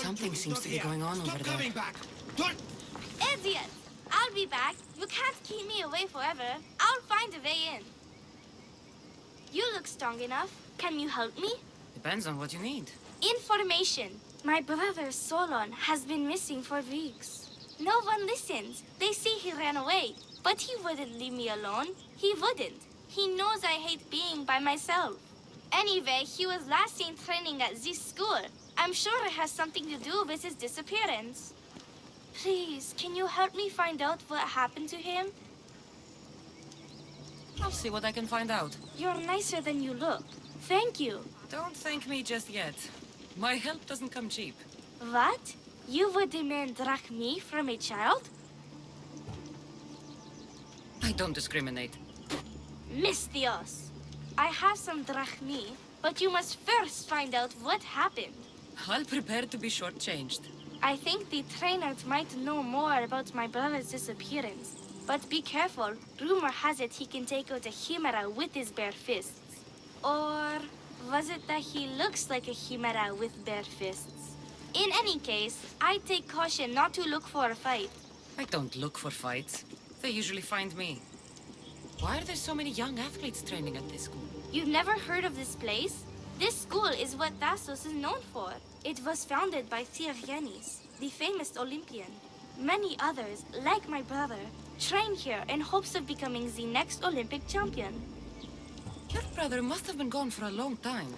Something seems to be going on over there. Idiot! I'll be back. You can't keep me away forever. I'll find a way in. You look strong enough. Can you help me? Depends on what you need. Information. My brother Solon has been missing for weeks. No one listens. They say he ran away. But he wouldn't leave me alone. He wouldn't. He knows I hate being by myself. Anyway, he was last seen training at this school. I'm sure it has something to do with his disappearance. Please, can you help me find out what happened to him? I'll see what I can find out. You're nicer than you look. Thank you. Don't thank me just yet. My help doesn't come cheap. What? You would demand drachmi from a child? I don't discriminate. Mystios. I have some drachmi, but you must first find out what happened. I'll prepare to be shortchanged. I think the trainers might know more about my brother's disappearance. But be careful. Rumor has it he can take out a chimera with his bare fists. Or was it that he looks like a chimera with bare fists? In any case, I take caution not to look for a fight. I don't look for fights. They usually find me. Why are there so many young athletes training at this school? You've never heard of this place? This school is what Thassos is known for. It was founded by Therianis, the famous Olympian. Many others, like my brother, train here in hopes of becoming the next Olympic champion. Your brother must have been gone for a long time.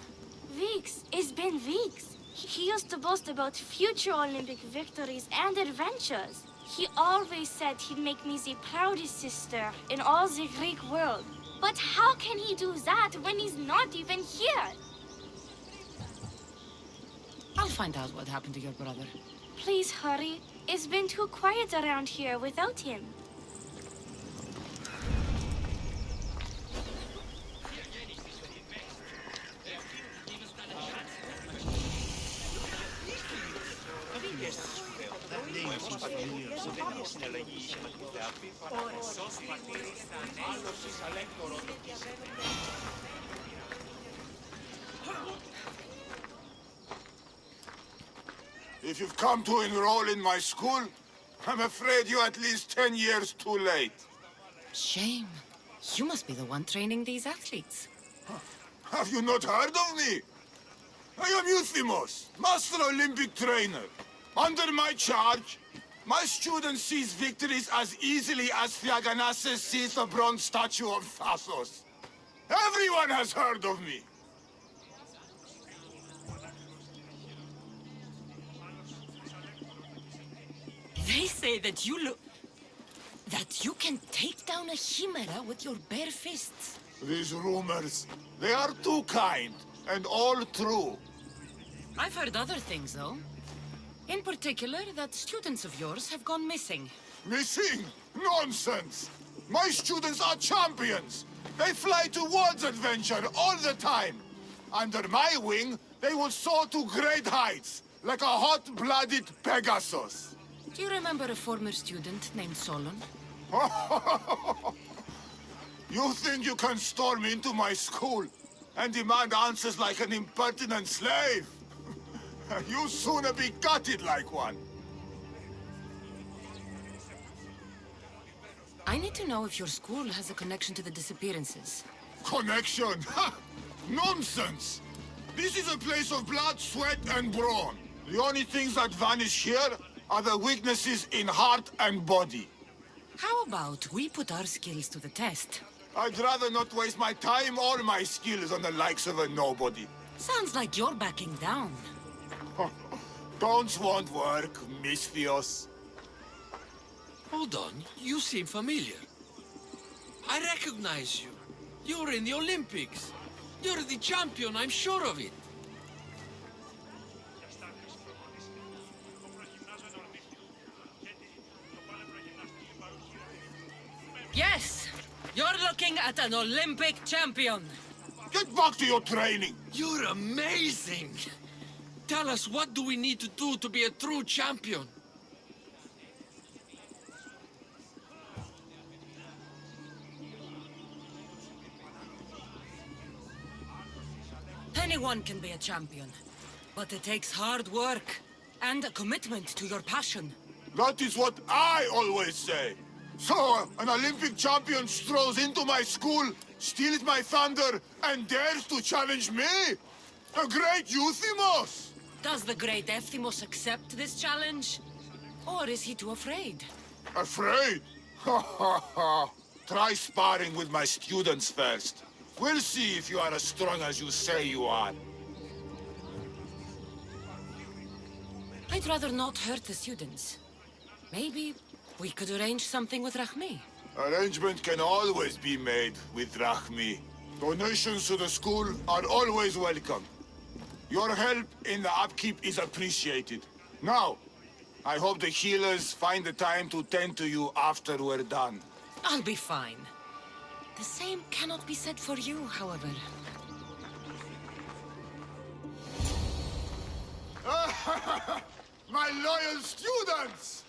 Weeks. It's been weeks. He used to boast about future Olympic victories and adventures. He always said he'd make me the proudest sister in all the Greek world. But how can he do that when he's not even here? I'll find out what happened to your brother. Please hurry. It's been too quiet around here without him. If you've come to enroll in my school, I'm afraid you're at least 10 years too late. Shame. You must be the one training these athletes. Have you not heard of me? I am Euthymos, Master Olympic Trainer. Under my charge, my students seize victories as easily as Theaganasses sees the bronze statue of Thassos. Everyone has heard of me. They say that you can take down a chimera with your bare fists. These rumors, they are too kind and all true. I've heard other things, though. In particular, that students of yours have gone missing. Missing? Nonsense! My students are champions! They fly towards adventure all the time! Under my wing, they will soar to great heights, like a hot-blooded Pegasus. Do you remember a former student named Solon? You think you can storm into my school and demand answers like an impertinent slave? You'll sooner be gutted like one. I need to know if your school has a connection to the disappearances. Connection? Ha! Nonsense! This is a place of blood, sweat, and brawn. The only things that vanish here are the weaknesses in heart and body. How about we put our skills to the test? I'd rather not waste my time or my skills on the likes of a nobody. Sounds like you're backing down. Don't want work, Mystios. Hold on, you seem familiar. I recognize you. You're in the Olympics. You're the champion, I'm sure of it. Yes! You're looking at an Olympic champion! Get back to your training! You're amazing! Tell us, what do we need to do to be a true champion? Anyone can be a champion, but it takes hard work. And a commitment to your passion. That is what I always say. So, an Olympic champion strolls into my school, steals my thunder, and dares to challenge me? The great Euthymos! Does the great Euthymos accept this challenge? Or is he too afraid? Afraid? Ha ha ha! Try sparring with my students first. We'll see if you are as strong as you say you are. I'd rather not hurt the students. Maybe we could arrange something with Rahmi. Arrangement can always be made with Rahmi. Donations to the school are always welcome. Your help in the upkeep is appreciated. Now, I hope the healers find the time to tend to you after we're done. I'll be fine. The same cannot be said for you, however. My loyal students!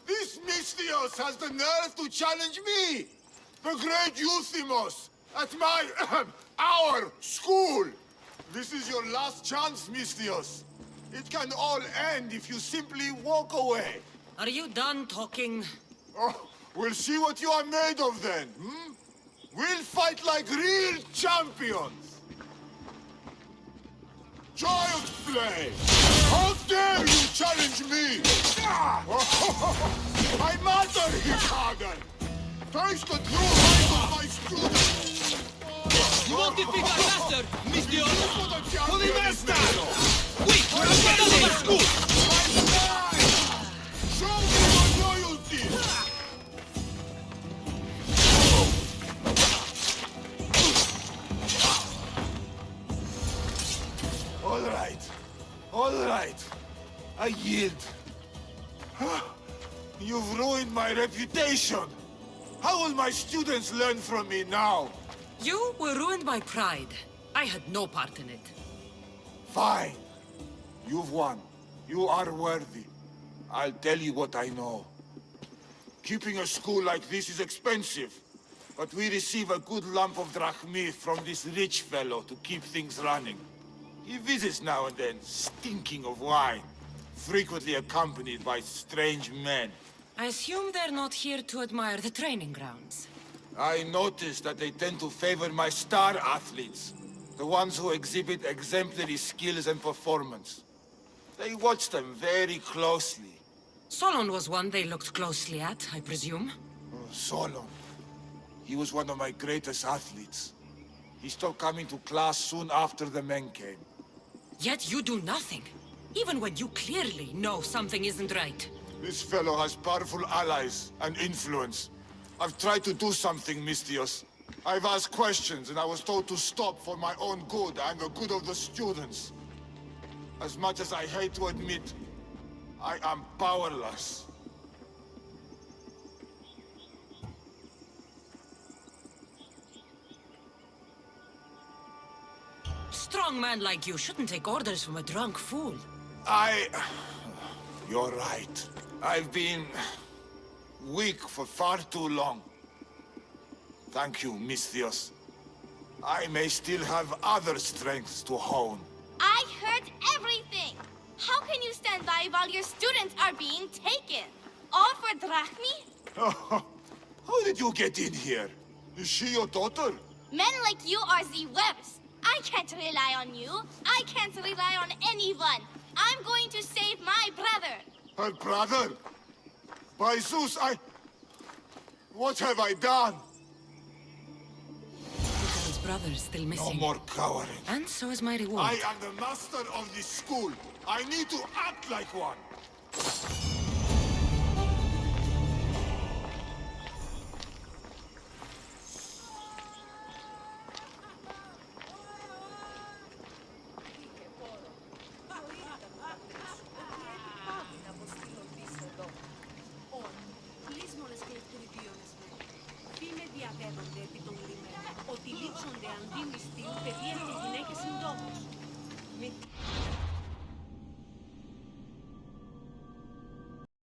This Misthios has the nerve to challenge me! The great Euthymos! At my... our school! This is your last chance, Misthios. It can all end if you simply walk away. Are you done talking? Oh, we'll see what you are made of then, hmm? We'll fight like real champions! Child's play! How dare you challenge me! My mother is harder! Taste the true life of my students! You won't defeat our master, Mr. For the champion is master! made. Wait, we're not done with our school! My pride! Show me your loyalty! All right. I yield. You've ruined my reputation. How will my students learn from me now? You were ruined by pride. I had no part in it. Fine. You've won. You are worthy. I'll tell you what I know. Keeping a school like this is expensive, but we receive a good lump of drachmi from this rich fellow to keep things running. He visits now and then, stinking of wine, frequently accompanied by strange men. I assume they're not here to admire the training grounds. I noticed that they tend to favor my star athletes, the ones who exhibit exemplary skills and performance. They watch them very closely. Solon was one they looked closely at, I presume. Oh, Solon. He was one of my greatest athletes. He stopped coming to class soon after the men came. Yet you do nothing, even when you clearly know something isn't right. This fellow has powerful allies and influence. I've tried to do something, Misthios. I've asked questions and I was told to stop for my own good and the good of the students. As much as I hate to admit, I am powerless. Strong man like you shouldn't take orders from a drunk fool. You're right. I've been... weak for far too long. Thank you, Misthios. I may still have other strengths to hone. I heard everything! How can you stand by while your students are being taken? All for drachmi? How did you get in here? Is she your daughter? Men like you are the worst. I can't rely on you. I can't rely on anyone. I'm going to save my brother. Her brother? By Zeus, what have I done? His brother's still No missing. more cowering. And so is my reward. I am the master of this school. I need to act like one. Φήμε διαδέονται επί των λιμένων ότι λείψονται αντί μυστίου παιδείες και γυναίκες συντόμως.